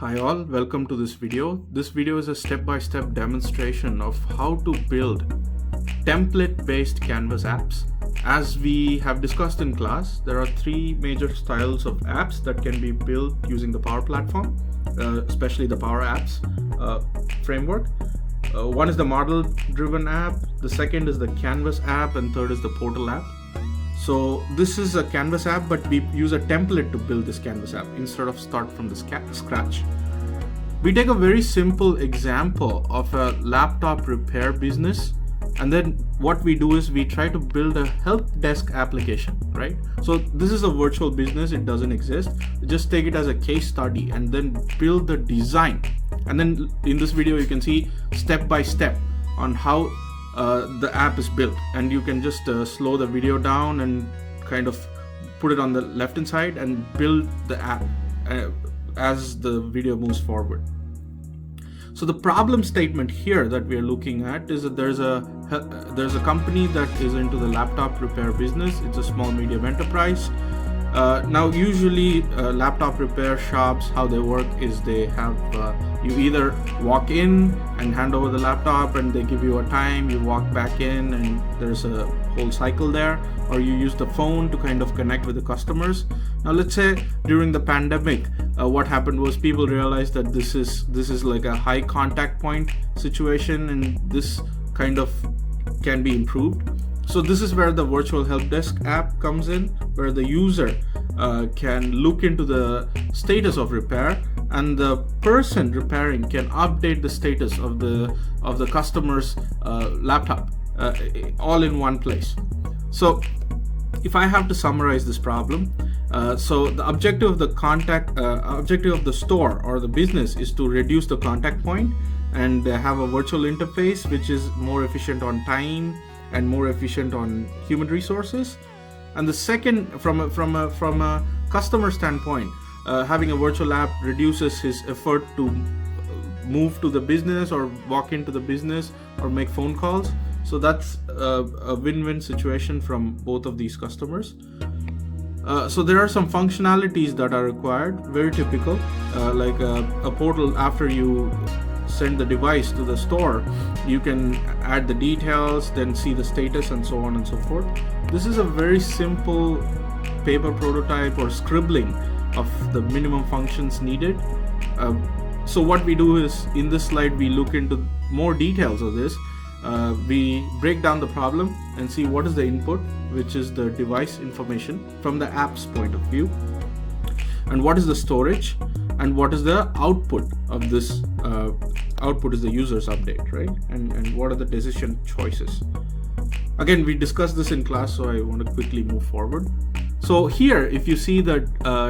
Hi all, welcome to this video. This video is a step-by-step demonstration of how to build template-based Canvas apps. As we have discussed in class, there are three major styles of apps that can be built using the Power Platform, especially the PowerApps framework. One is the model-driven app, the second is the Canvas app, and third is the portal app. So this is a Canvas app, but we use a template to build this Canvas app instead of start from the scratch. We take a very simple example of a laptop repair business, and then what we do is we try to build a help desk application, right? So this is a virtual business, it doesn't exist. Just take it as a case study and then build the design. And then in this video, you can see step by step on how the app is built, and you can just slow the video down and kind of put it on the left hand side and build the app as the video moves forward. So the problem statement here that we are looking at is that there's a company that is into the laptop repair business. It's a small medium enterprise. Now usually laptop repair shops, how they work is they have you either walk in and hand over the laptop and they give you a time, you walk back in and there's a whole cycle there, or you use the phone to kind of connect with the customers. Now let's say during the pandemic, what happened was people realized that this is like a high contact point situation, and this kind of can be improved. So this is where the virtual help desk app comes in, where the user can look into the status of repair, and the person repairing can update the status of the customer's laptop all in one place. So if I have to summarize this problem, so the objective of the store or the business is to reduce the contact point and have a virtual interface which is more efficient on time and more efficient on human resources. And the second, from a customer standpoint, having a virtual app reduces his effort to move to the business or walk into the business or make phone calls. So that's a win-win situation from both of these customers. So there are some functionalities that are required, very typical, like a portal. After you send the device to the store, you can add the details, then see the status, and so on and so forth. This is a very simple paper prototype or scribbling of the minimum functions needed. So what we do is, in this slide, we look into more details of this. We break down the problem and see what is the input, which is the device information from the app's point of view, and what is the storage, and what is the output of this. Output is the user's update, right? And what are the decision choices? Again, we discussed this in class, so I want to quickly move forward. So here, if you see the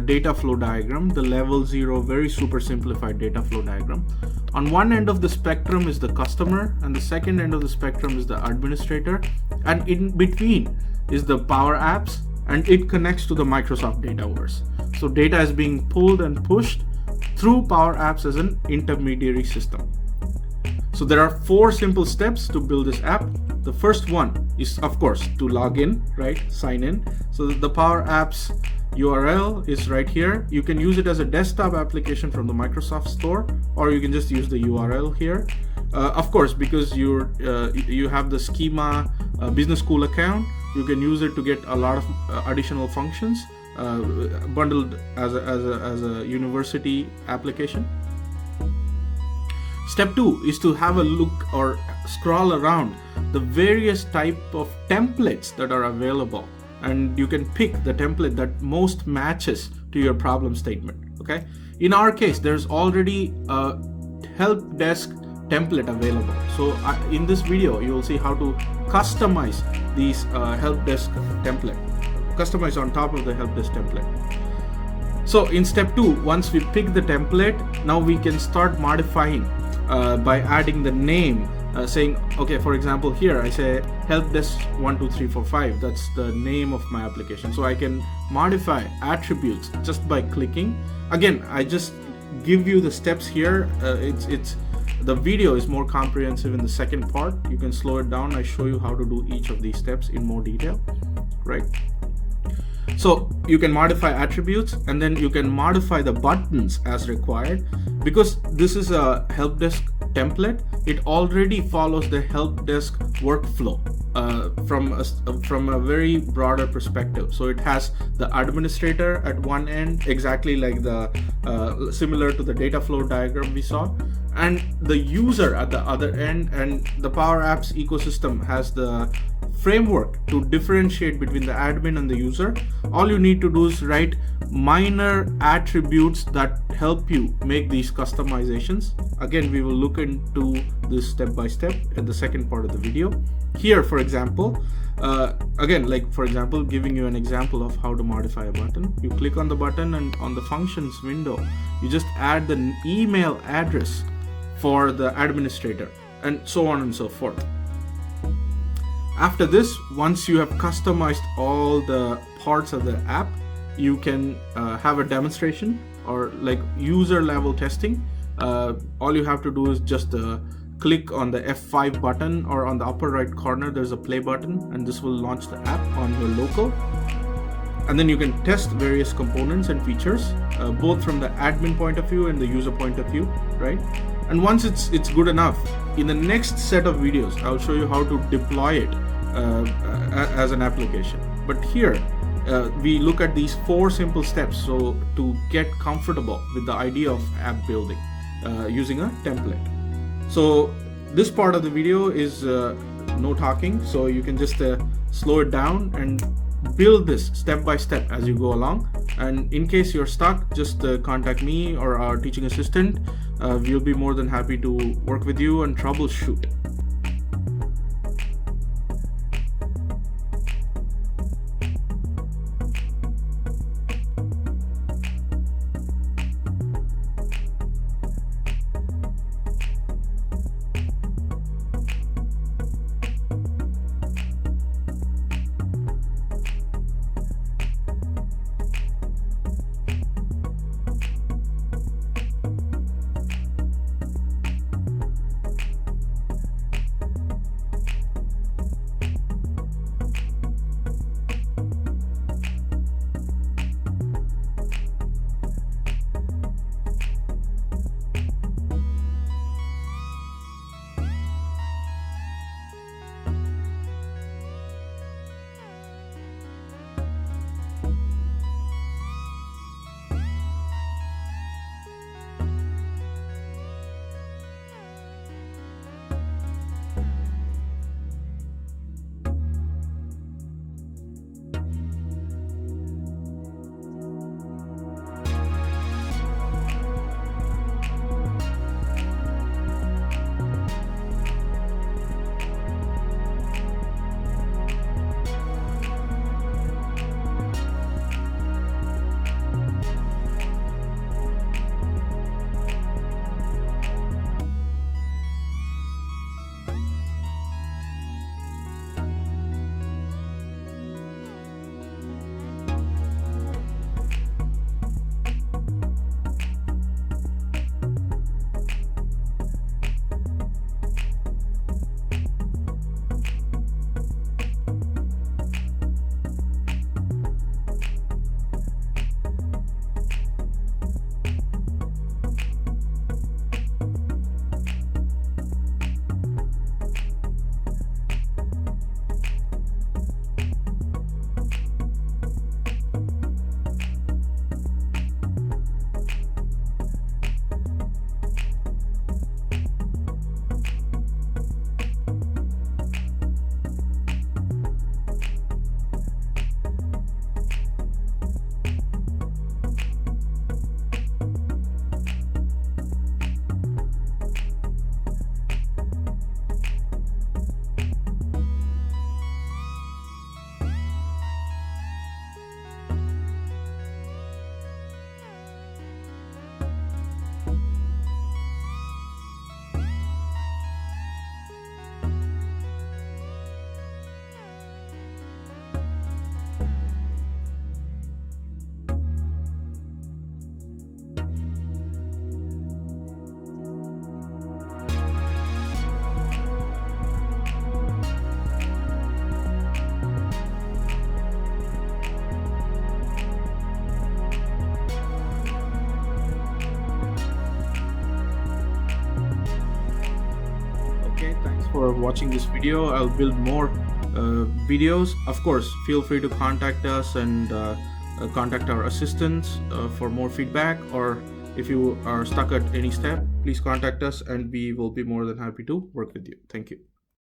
data flow diagram, the level 0, very super simplified data flow diagram. On one end of the spectrum is the customer, and the second end of the spectrum is the administrator, and in between is the PowerApps, and it connects to the Microsoft Dataverse. So data is being pulled and pushed through PowerApps as an intermediary system. So there are 4 simple steps to build this app. The first one is, of course, to log in, right? Sign in. So the PowerApps URL is right here. You can use it as a desktop application from the Microsoft Store, or you can just use the URL here. Of course, because you have the Schema Business School account, you can use it to get a lot of additional functions bundled as a university application. Step 2 is to have a look or scroll around the various type of templates that are available, and you can pick the template that most matches to your problem statement. Okay, in our case, there's already a help desk template available. So in this video, you will see how to customize these help desk template, customize on top of the help desk template. So in step 2, once we pick the template, now we can start modifying by adding the name, saying, okay, for example, here I say help desk 12345. That's the name of my application. So I can modify attributes just by clicking. Again, I just give you the steps here. The video is more comprehensive in the second part. You can slow it down. I show you how to do each of these steps in more detail, right? So you can modify attributes, and then you can modify the buttons as required. Because this is a help desk template, it already follows the help desk workflow from a very broader perspective. So it has the administrator at one end, exactly like the similar to the data flow diagram we saw, and the user at the other end. And the Power Apps ecosystem has the framework to differentiate between the admin and the user. All you need to do is write minor attributes that help you make these customizations. Again, we will look into this step by step at the second part of the video. Here, for example, giving you an example of how to modify a button. You click on the button, and on the functions window, you just add the email address for the administrator, and so on and so forth. After this, once you have customized all the parts of the app, you can have a demonstration or like user level testing. All you have to do is just click on the F5 button, or on the upper right corner there's a play button, and this will launch the app on your local. And then you can test various components and features, both from the admin point of view and the user point of view, right? And once it's good enough, in the next set of videos I'll show you how to deploy it as an application. But here we look at these 4 simple steps, so to get comfortable with the idea of app building using a template. So this part of the video is no talking, so you can just slow it down and build this step by step as you go along. And in case you're stuck, just contact me or our teaching assistant. We'll be more than happy to work with you and troubleshoot. for watching this video. I'll build more videos. Of course, feel free to contact us and contact our assistants for more feedback, or if you are stuck at any step, please contact us and we will be more than happy to work with you. Thank you.